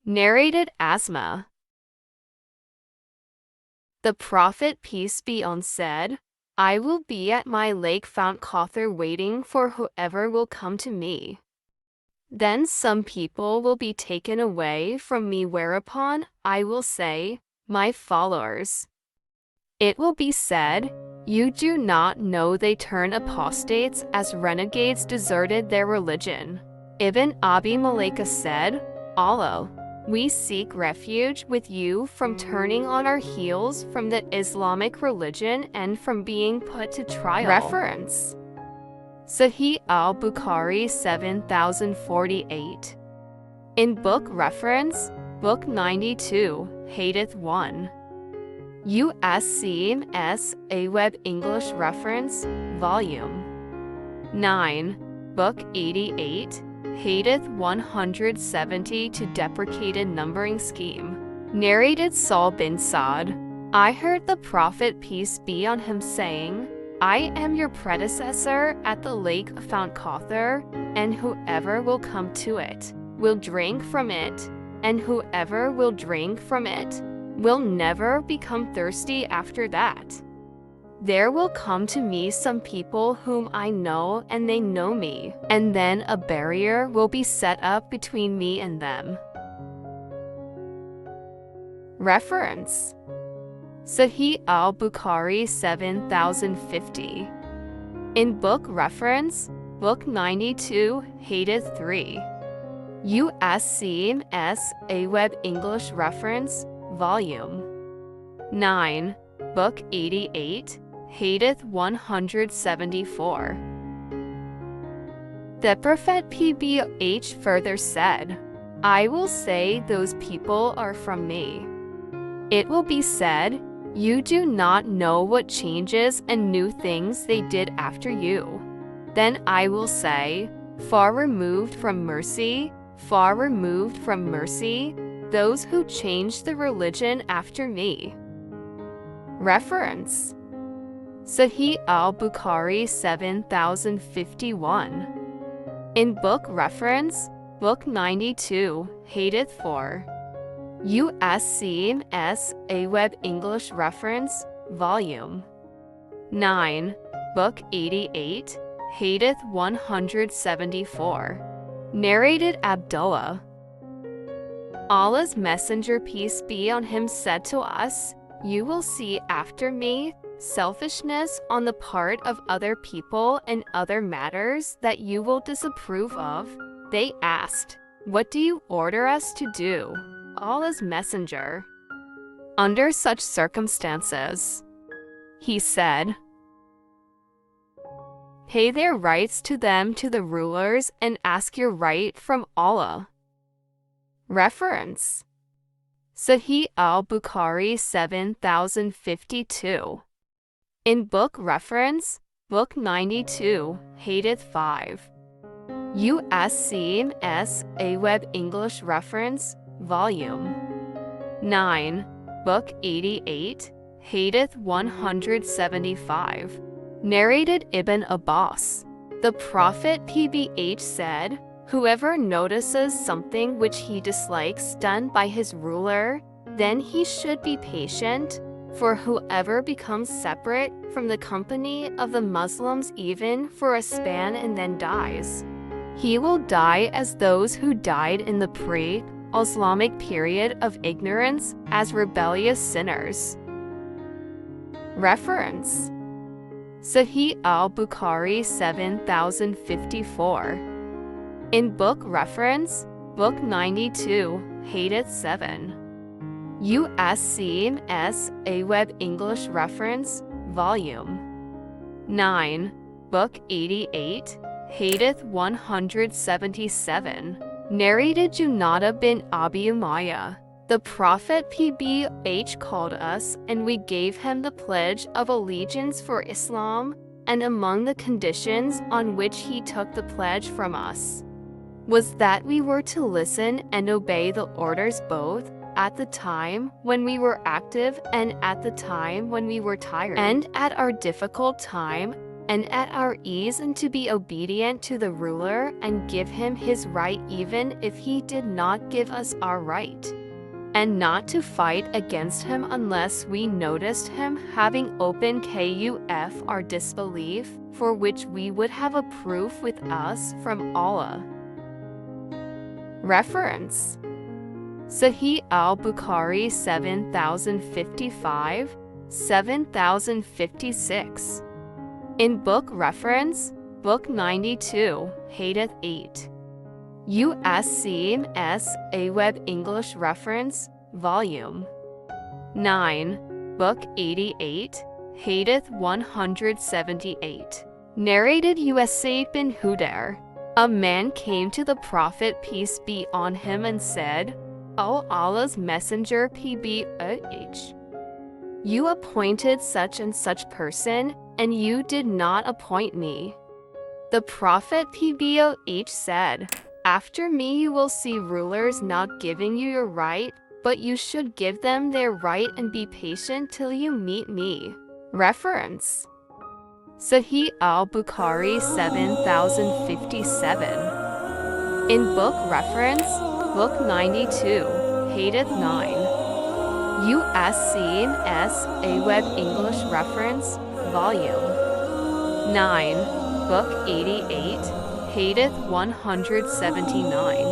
Narrated Asma. The Prophet, peace be on, said, I will be at my lake Fount Kausar waiting for whoever will come to me. Then some people will be taken away from me, whereupon I will say, my followers. It will be said, you do not know they turn apostates as renegades deserted their religion. Ibn Abi Malika said, Allah, we seek refuge with you from turning on our heels from the Islamic religion and from being put to trial. Reference: Sahih al-Bukhari 7048. In book reference, book 92, Hadith 1. USCMS, a web English reference, volume 9, book 88, Hadith 170 to deprecated numbering scheme. Narrated Sahl bin Sa'd, I heard the Prophet, peace be on him, saying, I am your predecessor at the lake of Fount Kausar, and whoever will come to it will drink from it, and whoever will drink from it will never become thirsty after that. There will come to me some people whom I know and they know me, and then a barrier will be set up between me and them. Reference: Sahih al-Bukhari 7050. In book reference, book 92, Hadith 3. USCMS, a web English reference, volume 9, book 88, Hadith 174. The Prophet PBH further said, I will say those people are from me. It will be said, you do not know what changes and new things they did after you. Then I will say, far removed from mercy, those who changed the religion after me. Reference: Sahih al-Bukhari 7051. In book reference, book 92, Hadith 4. USCMS, a web English reference, volume 9, book 88, Hadith 174. Narrated Abdullah. Allah's Messenger, peace be on him, said to us, you will see after me selfishness on the part of other people and other matters that you will disapprove of. They asked, what do you order us to do, Allah's Messenger? Under such circumstances, he said, pay their rights to them, to the rulers, and ask your right from Allah. Reference: Sahih al-Bukhari 7052. In book reference, book 92, Hadith 5. USCMS, a web English reference, volume 9, book 88, Hadith 175. Narrated Ibn Abbas. The Prophet PBH said, whoever notices something which he dislikes done by his ruler, then he should be patient, for whoever becomes separate from the company of the Muslims even for a span and then dies, he will die as those who died in the pre-Islamic period of ignorance as rebellious sinners. Reference: Sahih al-Bukhari 7054. In book reference, book 92, Hadith 7. USCMS, a web English reference, volume 9, book 88, Hadith 177. Narrated Junada bin Abi Umayyah. The Prophet PBH called us, and we gave him the pledge of allegiance for Islam, and among the conditions on which he took the pledge from us was that we were to listen and obey the orders both at the time when we were active and at the time when we were tired, and at our difficult time and at our ease, and to be obedient to the ruler and give him his right even if he did not give us our right, and not to fight against him unless we noticed him having open kuf our disbelief, for which we would have a proof with us from Allah. Reference: Sahih al-Bukhari 7055, 7056. In book reference, Book 92, Hadith 8. USCMS, a Web English reference, Volume 9, Book 88, Hadith 178. Narrated Usaid bin Hudayr. A man came to the Prophet, peace be on him, and said, "O Allah's Messenger, PBH, you appointed such and such person, and you did not appoint me." The Prophet, PBOH, said, "After me you will see rulers not giving you your right, but you should give them their right and be patient till you meet me." Reference: Sahih al-Bukhari 7057. In book reference, Book 92, Hadith 9. USCMS, a Web English reference, Volume 9, Book 88, Hadith 179.